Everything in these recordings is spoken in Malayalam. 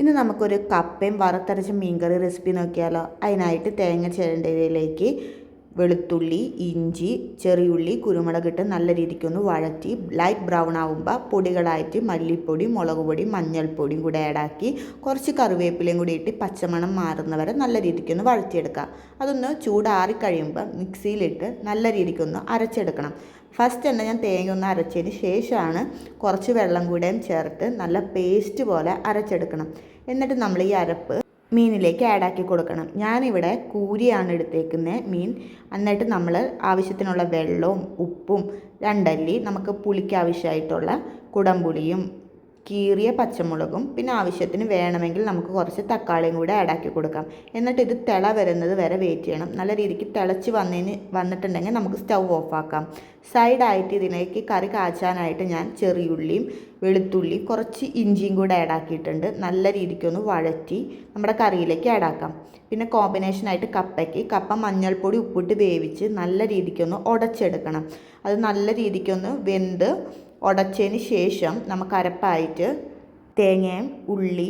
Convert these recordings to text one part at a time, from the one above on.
ഇന്ന് നമുക്കൊരു കപ്പയും വറുത്തരച്ച മീൻകറി റെസിപ്പി നോക്കിയാലോ. അതിനായിട്ട് തേങ്ങ ചിരണ്ടിയതിലേക്ക് വെളുത്തുള്ളി, ഇഞ്ചി, ചെറിയുള്ളി, കുരുമുളക് ഇട്ട് നല്ല രീതിക്കൊന്ന് വഴറ്റി ലൈറ്റ് ബ്രൗൺ ആകുമ്പോൾ പൊടികളായിട്ട് മല്ലിപ്പൊടി, മുളക് പൊടി, മഞ്ഞൾപ്പൊടിയും കൂടെ ആഡാക്കി കുറച്ച് കറിവേപ്പിലയും കൂടി ഇട്ട് പച്ചമണം മാറുന്നവരെ നല്ല രീതിക്കൊന്ന് വഴറ്റിയെടുക്കുക. അതൊന്ന് ചൂടാറി കഴിയുമ്പോൾ മിക്സിയിലിട്ട് നല്ല രീതിക്കൊന്ന് അരച്ചെടുക്കണം. ഫസ്റ്റ് തന്നെ ഞാൻ തേങ്ങ ഒന്ന് അരച്ചതിന് ശേഷമാണ് കുറച്ച് വെള്ളം കൂടെയും ചേർത്ത് നല്ല പേസ്റ്റ് പോലെ അരച്ചെടുക്കണം. എന്നിട്ട് നമ്മൾ ഈ അരപ്പ് മീനിലേക്ക് ആഡാക്കി കൊടുക്കണം. ഞാനിവിടെ കൂരിയാണ് എടുത്തേക്കുന്നത് മീൻ. എന്നിട്ട് നമ്മൾ ആവശ്യത്തിനുള്ള വെള്ളവും ഉപ്പും രണ്ടല്ലി നമുക്ക് പുളിക്ക് ആവശ്യമായിട്ടുള്ള കുടംപുളിയും കീറിയ പച്ചമുളകും പിന്നെ ആവശ്യത്തിന് വേണമെങ്കിൽ നമുക്ക് കുറച്ച് തക്കാളിയും കൂടെ ആഡാക്കി കൊടുക്കാം. എന്നിട്ട് ഇത് തിള വരുന്നത് വരെ വെയിറ്റ് ചെയ്യണം. നല്ല രീതിക്ക് തിളച്ച് വന്നിട്ടുണ്ടെങ്കിൽ നമുക്ക് സ്റ്റൗ ഓഫാക്കാം. സൈഡായിട്ട് ഇതിലേക്ക് കറി കാച്ചാനായിട്ട് ഞാൻ ചെറിയുള്ളിയും വെളുത്തുള്ളി കുറച്ച് ഇഞ്ചിയും കൂടെ ആഡാക്കിയിട്ടുണ്ട്. നല്ല രീതിക്കൊന്ന് വഴറ്റി നമ്മുടെ കറിയിലേക്ക് ആഡാക്കാം. പിന്നെ കോമ്പിനേഷനായിട്ട് കപ്പ മഞ്ഞൾപ്പൊടി ഉപ്പിട്ട് വേവിച്ച് നല്ല രീതിക്കൊന്ന് ഉടച്ചെടുക്കണം. അത് നല്ല രീതിക്കൊന്ന് വെന്ത് ഉടച്ചതിന് ശേഷം നമുക്ക് അരപ്പായിട്ട് തേങ്ങയും ഉള്ളി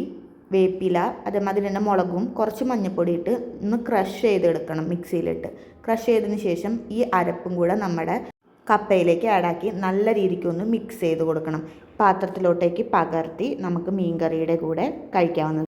വേപ്പില അതേമാതിരി തന്നെ മുളകും കുറച്ച് മഞ്ഞൾപ്പൊടി ഇട്ട് ഒന്ന് ക്രഷ് ചെയ്തെടുക്കണം. മിക്സിയിലിട്ട് ക്രഷ് ചെയ്തതിന് ശേഷം ഈ അരപ്പും കൂടെ നമ്മുടെ കപ്പയിലേക്ക് ആഡാക്കി നല്ല രീതിക്കൊന്ന് മിക്സ് ചെയ്ത് കൊടുക്കണം. പാത്രത്തിലോട്ടേക്ക് പകർത്തി നമുക്ക് മീൻകറിയുടെ കൂടെ കഴിക്കാവുന്നത്.